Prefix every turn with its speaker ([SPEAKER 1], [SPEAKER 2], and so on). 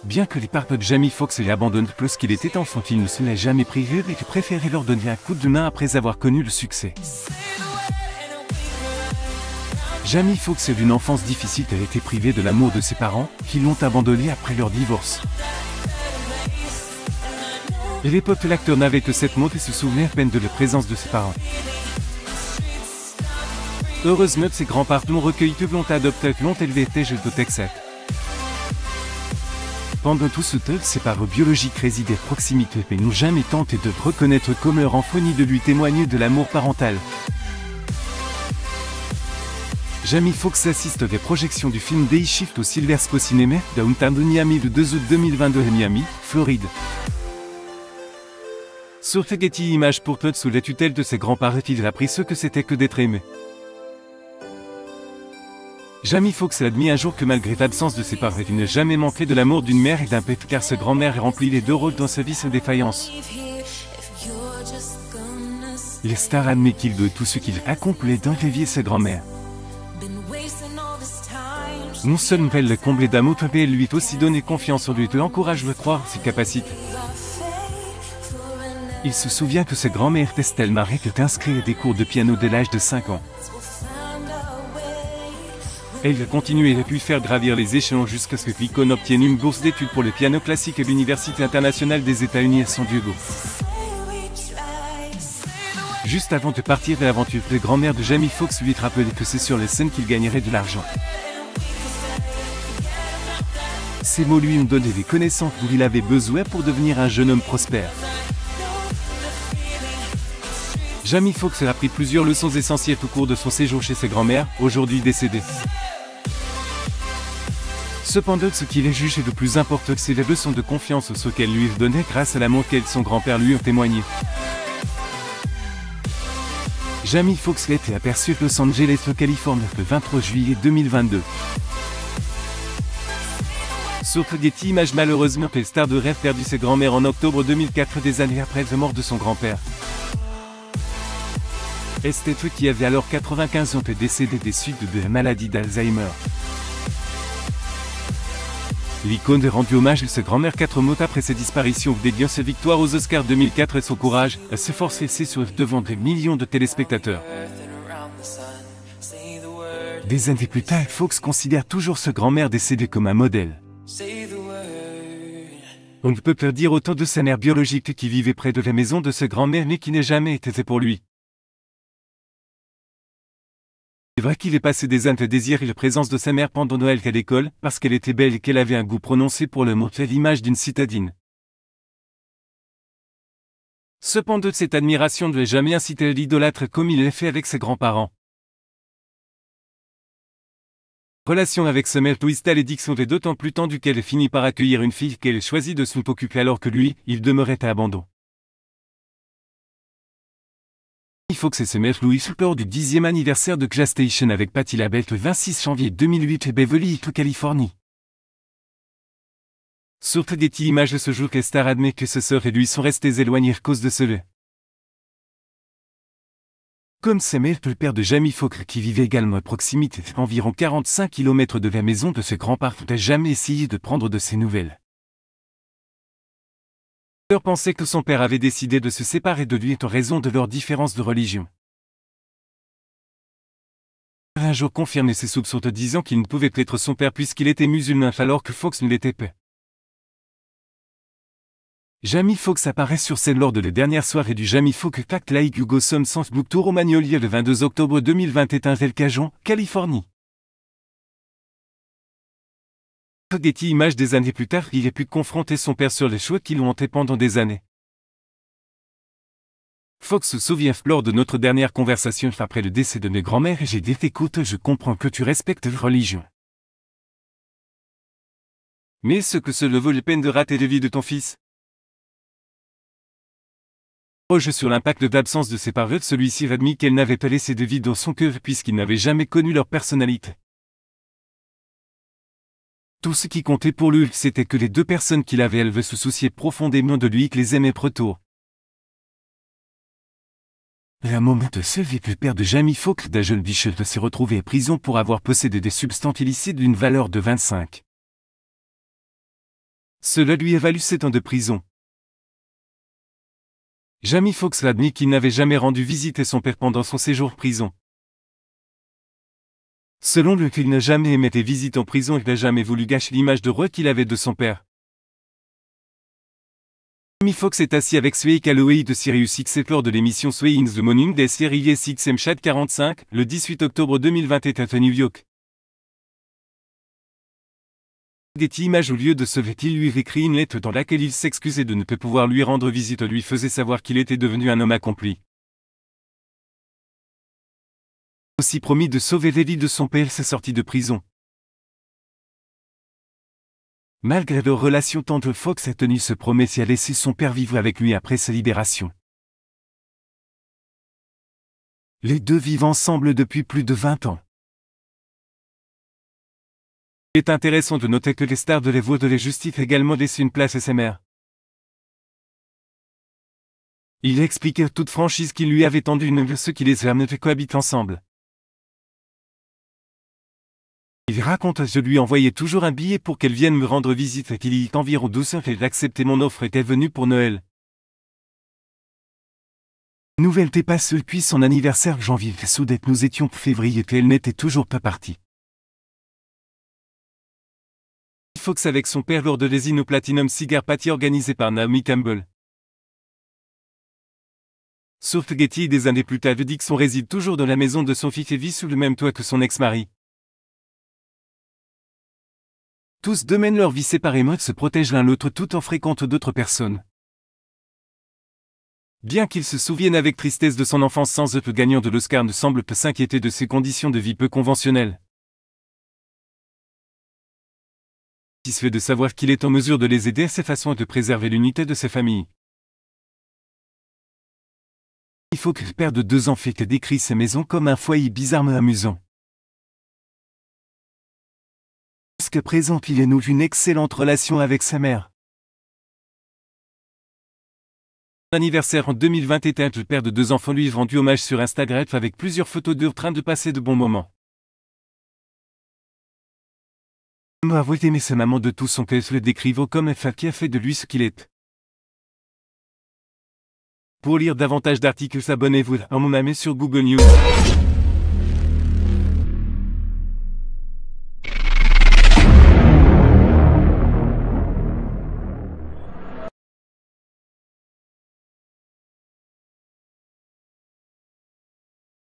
[SPEAKER 1] Bien que les parents de Jamie Foxx l'aient abandonné lorsqu'il était enfant, il ne se l'est jamais privé et préférait leur donner un coup de main après avoir connu le succès. Jamie Foxx est d'une enfance difficile et a été privé de l'amour de ses parents, qui l'ont abandonné après leur divorce. À l'époque, l'acteur n'avait que 7 mots et se souvenait à peine de la présence de ses parents. Heureusement, ses grands-parents l'ont recueilli, l'ont adopté, l'ont élevé et je doute exact. Pendant tout ce temps, ses parents biologiques résidaient à proximité et n'ont jamais tenté de le reconnaître comme leur enfant ni de lui témoigner de l'amour parental. Jamie Foxx assiste à des projections du film Day Shift au Silver Spot Cinema, Downtown de Miami le 2 août 2022 à Miami, Floride. Sur Getty Images pour Todd, sous la tutelle de ses grands-parents, il a appris ce que c'était que d'être aimé. Jamie Foxx a admis un jour que malgré l'absence de ses parents, il n'a jamais manqué de l'amour d'une mère et d'un père, car sa grand-mère remplit les deux rôles dans sa vie sans défaillance. Les stars admet qu'il doit tout ce qu'il accomplit dans la vie et sa grand-mère. Non seulement elle l'a comblé d'amour, mais elle lui a aussi donné confiance en lui et l'encourage à croire ses capacités. Il se souvient que sa grand-mère Estelle Marie est inscrite à des cours de piano dès l'âge de 5 ans. Elle a continué et a pu faire gravir les échelons jusqu'à ce que l'icône obtienne une bourse d'études pour le piano classique à l'Université internationale des États-Unis à San Diego. Juste avant de partir à l'aventure, la grand-mère de Jamie Foxx lui a rappelé que c'est sur les scènes qu'il gagnerait de l'argent. Ces mots lui ont donné les connaissances dont il avait besoin pour devenir un jeune homme prospère. Jamie Foxx a appris plusieurs leçons essentielles au cours de son séjour chez sa grand-mère, aujourd'hui décédée. Cependant, ce qu'il est jugé le plus important, c'est les leçons de confiance qu'elle lui a données grâce à l'amour qu'elle et son grand-père lui ont témoigné. Jamie Foxx a été aperçu à Los Angeles, en Californie, le 23 juillet 2022. Sur Getty Images, malheureusement, le star de rêve perdu sa grand-mère en octobre 2004, des années après la mort de son grand-père. Estelle, qui avait alors 95 ans, est décédée des suites de la maladie d'Alzheimer. L'icône a rendu hommage à sa grand-mère 4 mois après sa disparition, dédiant sa victoire aux Oscars 2004 et son courage à s'efforcer devant des millions de téléspectateurs. Des années plus tard, Foxx considère toujours sa grand-mère décédée comme un modèle. On ne peut pas dire autant de sa mère biologique qui vivait près de la maison de sa grand-mère mais qui n'a jamais été pour lui. C'est vrai qu'il est passé des années à désirer la présence de sa mère pendant Noël qu'à l'école, parce qu'elle était belle et qu'elle avait un goût prononcé pour le mot à l'image d'une citadine. Cependant, cette admiration ne l'a jamais incité à l'idolâtre comme il l'a fait avec ses grands-parents. Relation avec sa mère Twistal et Dixon est d'autant plus tendue qu'elle finit par accueillir une fille qu'elle choisit de s'occuper alors que lui, il demeurait à abandon. Foxx et sa mère Louise lors du 10e anniversaire de Jazz Station avec Patti LaBelle le 26 janvier 2008 à Beverly Hills, Californie. Sur Getty Images, ce jour, la star admet que sa sœur et lui sont restés éloignés à cause de cela. Comme sa mère, le père de Jamie Foxx, qui vivait également à proximité, environ 45 km de la maison de ses grands-parents, n'a jamais essayé de prendre de ses nouvelles. Il pensait que son père avait décidé de se séparer de lui en raison de leur différence de religion. Un jour confirmé ses soupçons en disant qu'il ne pouvait être son père puisqu'il était musulman alors que Foxx ne l'était pas. Jamie Foxx apparaît sur scène lors de la dernière soirée du Jamie Foxx Act Like Hugo Somsons Book Tour au Magnolia le 22 octobre 2021 à El Cajon, Californie. Getty Images, des années plus tard, il a pu confronter son père sur les choix qui l'ont hanté pendant des années. Foxx se souvient lors de notre dernière conversation après le décès de mes grands-mères et j'ai dit écoute, je comprends que tu respectes la religion. Mais ce que cela vaut la peine de rater la vie de ton fils? Sur l'impact d'absence de ses parents, celui-ci a admis qu'elle n'avait pas laissé de vide dans son cœur puisqu'il n'avait jamais connu leur personnalité. Tout ce qui comptait pour lui, c'était que les deux personnes qu'il avait élevées se souciaient profondément de lui et que les aimaient retour. À un moment de sa vie, le père de Jamie Foxx, Dajon Bishop, s'est retrouvé en prison pour avoir possédé des substances illicites d'une valeur de 25 Cela lui a valu 7 ans de prison. Jamie Foxx a admis qu'il n'avait jamais rendu visite à son père pendant son séjour prison. Selon lui, il n'a jamais aimé des visites en prison et n'a jamais voulu gâcher l'image de roi qu'il avait de son père. Jamie Foxx est assis avec Sway Calloway de Sirius XM lors de l'émission Sway in the Morning des séries XM Chat 45, le 18 octobre 2021 à New York. Getty Images au lieu de ce fait, il lui écrit une lettre dans laquelle il s'excusait de ne pas pouvoir lui rendre visite, lui faisait savoir qu'il était devenu un homme accompli. Aussi promis de sauver Lily de son père à sa sortie de prison. Malgré leur relation tendre, Fox a tenu ses promesses et a laissé son père vivre avec lui après sa libération. Les deux vivent ensemble depuis plus de 20 ans. Il est intéressant de noter que les stars de les voix de la justice également laissé une place à sa mère. Il a expliqué à toute franchise qu'il lui avait tendu une main, ce qui les amène cohabitent ensemble. Il raconte: je lui envoyais toujours un billet pour qu'elle vienne me rendre visite et qu'il y ait environ 12 heures et elle acceptait mon offre et était venue pour Noël. Nouvelle dépasse depuis son anniversaire janvier, soudain nous étions février et elle n'était toujours pas partie. Fox avec son père lors de l'Ezino Platinum Cigar Party organisée par Naomi Campbell. Sauf que Getty, des années plus tard, dit que son réside toujours dans la maison de son fils et vit sous le même toit que son ex-mari. Tous deux mènent leur vie séparément et se protègent l'un l'autre tout en fréquentant d'autres personnes. Bien qu'il se souvienne avec tristesse de son enfance sans eux, le gagnant de l'Oscar ne semble pas s'inquiéter de ses conditions de vie peu conventionnelles. Satisfait de savoir qu'il est en mesure de les aider à sa façon et de préserver l'unité de sa famille. Il faut que le père de 2 enfants décrit sa maison comme un foyer bizarrement amusant. Jusqu'à présent, il noue une excellente relation avec sa mère. Anniversaire en 2021, le père de 2 enfants lui rendu hommage sur Instagram avec plusieurs photos d'eux en train de passer de bons moments. Avoue aimer sa maman de tout son cœur, le décrivant comme un femme qui a fait de lui ce qu'il est. Pour lire davantage d'articles, abonnez-vous à mon ami sur Google News.